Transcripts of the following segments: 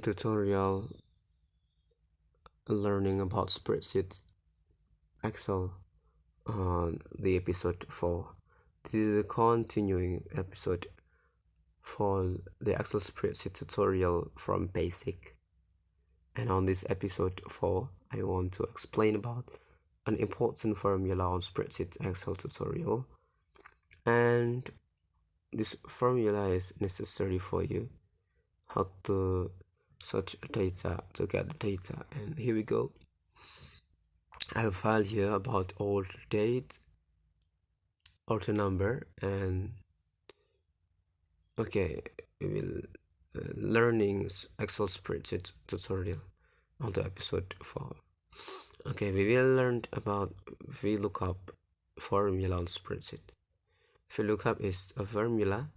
tutorial learning about spreadsheet Excel on the episode 4. This is a continuing episode for the Excel spreadsheet tutorial from basic. And on this episode 4, I want to explain about an important formula on spreadsheet Excel tutorial. And this formula is necessary for you how to search data to get the data. And here we go. I have a file here about order date, order number, and okay, we will learning Excel spreadsheet tutorial on the episode 4. Okay, we will learn about VLOOKUP formula on spreadsheet. VLOOKUP is a formula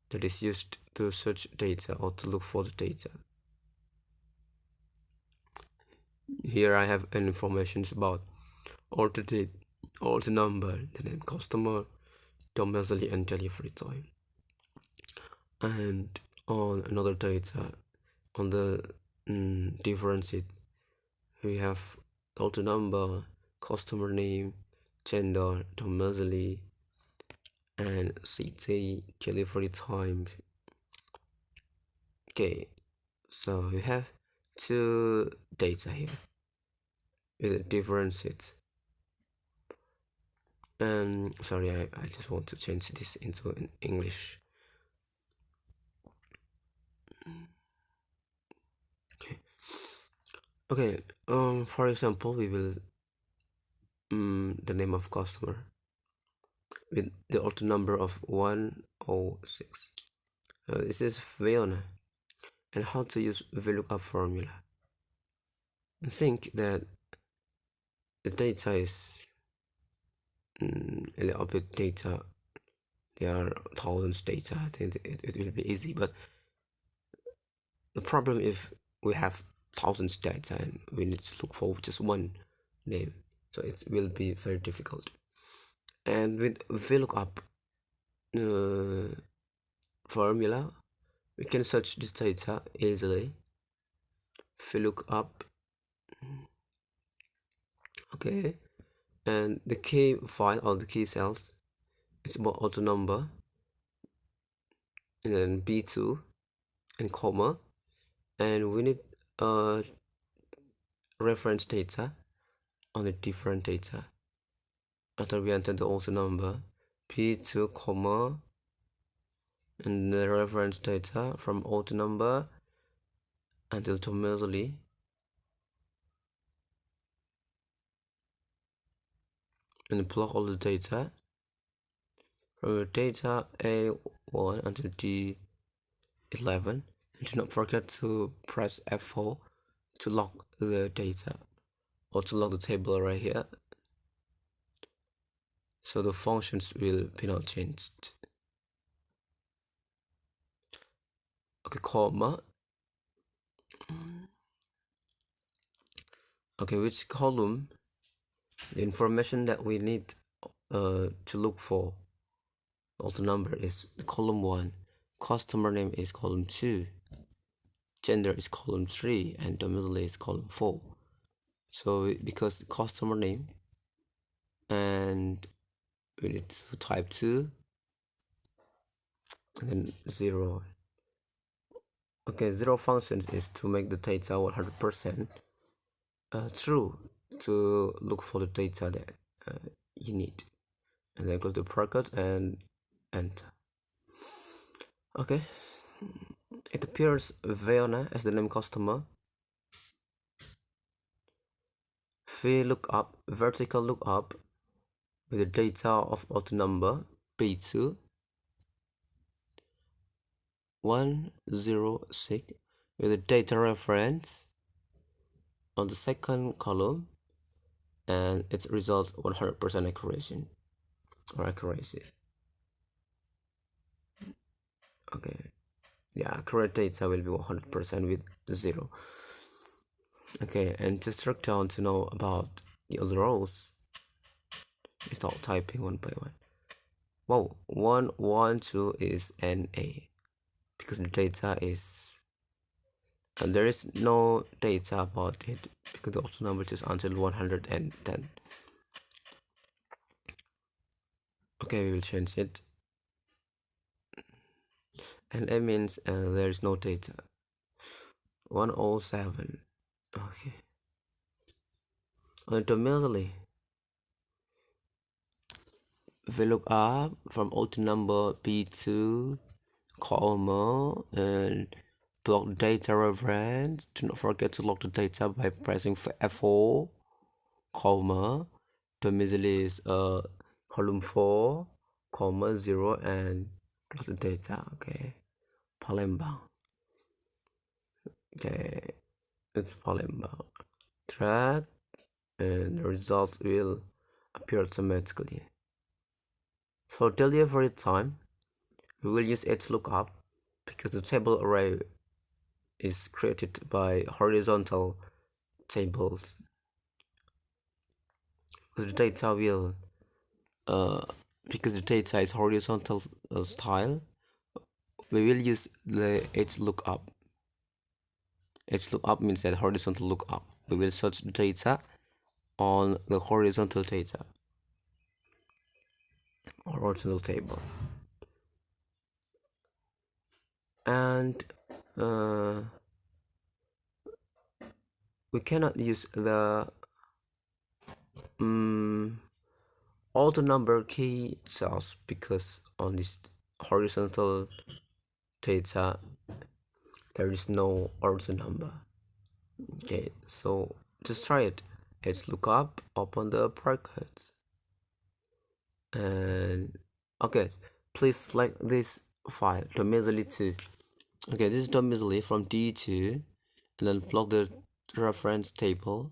that is used to search data or to look for the data. Here I have information about order date, order number, the name customer, domicile and delivery time. And on another data, on the different sheet, we have order number, customer name, gender, domicile, and city, delivery time. Okay, so we have two data here with different sheets. Sorry, I just want to change this into an English. Okay, for example, we will the name of customer with the order number of 106. This is Fiona, and how to use VLOOKUP formula. I think that the data is a little bit data. There are thousands data. I think it will be easy, but the problem if we have thousands data and we need to look for just one name, so it will be very difficult. And with VLOOKUP formula, we can search this data easily. VLOOKUP, okay, and the key file or the key cells, it's about order number, and then B2 and comma, and we need reference data on the different data. After we enter the order number, P2 comma, and the reference data from order number until domicile, and plug all the data from the data A1 until D11, and do not forget to press F4 to lock the data or to lock the table right here, so the functions will be not changed. Okay, comma. Okay, which column? The information that we need to look for order number is column 1, customer name is column 2, gender is column 3, and domicile is column 4. So because the customer name, and we need to type 2 and then 0. Okay, 0 functions is to make the data 100% true, to look for the data that you need, and then go to bracket and enter. Okay, it appears Veona as the name customer. VLOOKUP, vertical lookup with the data of order number B2 106 with the data reference on the second column, and its result 100% accuracy or accuracy. Okay, yeah, accurate data will be 100% with 0. Okay, and just drag down to know about the other rows. We start typing one by one. Wow, 112 is NA because the data is and there is no data about it because the also number is until 110. Okay, we will change it, and it means there is no data. 107. Okay, ultimately we look up from auto number p2 comma and block data reference. Do not forget to lock the data by pressing F4 comma. The middle is column 4 comma 0 and close the data. Okay, Palembang. Okay, it's Palembang. Track and the result will appear automatically. For delivery time, we will use HLOOKUP because the table array is created by horizontal tables. The data will because the data is horizontal style, we will use the HLOOKUP. HLOOKUP means that horizontal lookup. We will search data on the horizontal data, horizontal table, and we cannot use the auto number key cells because on this horizontal data there is no auto number. Okay, so just try it. Let's look up, open the brackets, and okay, please select this file, domicile2. Okay, this is domicile from D2, and then plug the reference table,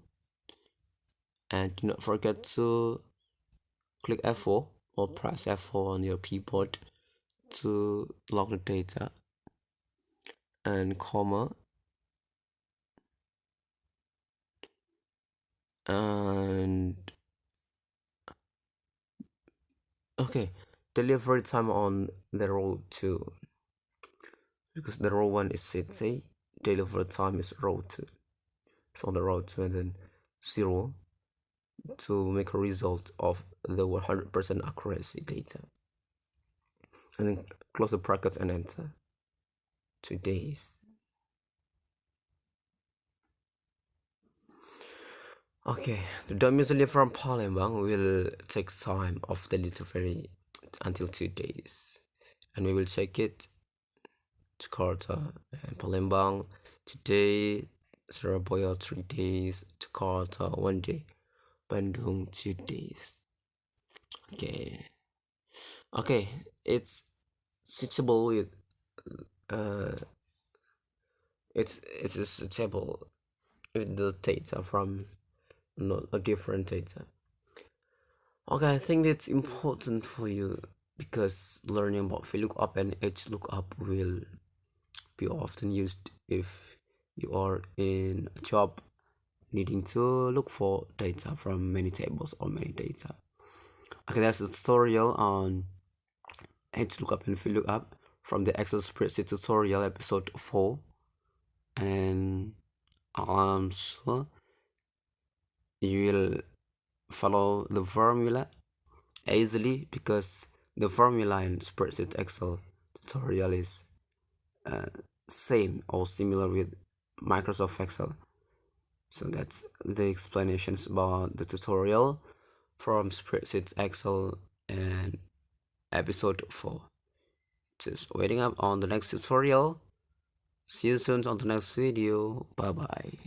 and do not forget to click F4 or press F4 on your keyboard to log the data, and comma, and okay, delivery time on the row 2 because the row 1 is city, delivery time is row 2, so on the row 2 and then 0 to make a result of the 100% accuracy data, and then close the brackets and enter 2 days. Okay, the domicile from Palembang will take time of delivery until 2 days, and we will check it. Jakarta and Palembang today, Surabaya 3 days, Jakarta 1 day, Bandung 2 days. Okay, it's suitable with it's suitable with the data from not a different data. Okay, I think it's important for you because learning about VLOOKUP and HLOOKUP will be often used if you are in a job needing to look for data from many tables or many data. Okay, that's a tutorial on HLOOKUP and VLOOKUP from the Excel spreadsheet tutorial episode 4, and I'm sure you will follow the formula easily because the formula in spreadsheet Excel tutorial is same or similar with Microsoft Excel. So that's the explanations about the tutorial from spreadsheet Excel and episode 4. Just waiting up on the next tutorial. See you soon on the next video. Bye bye.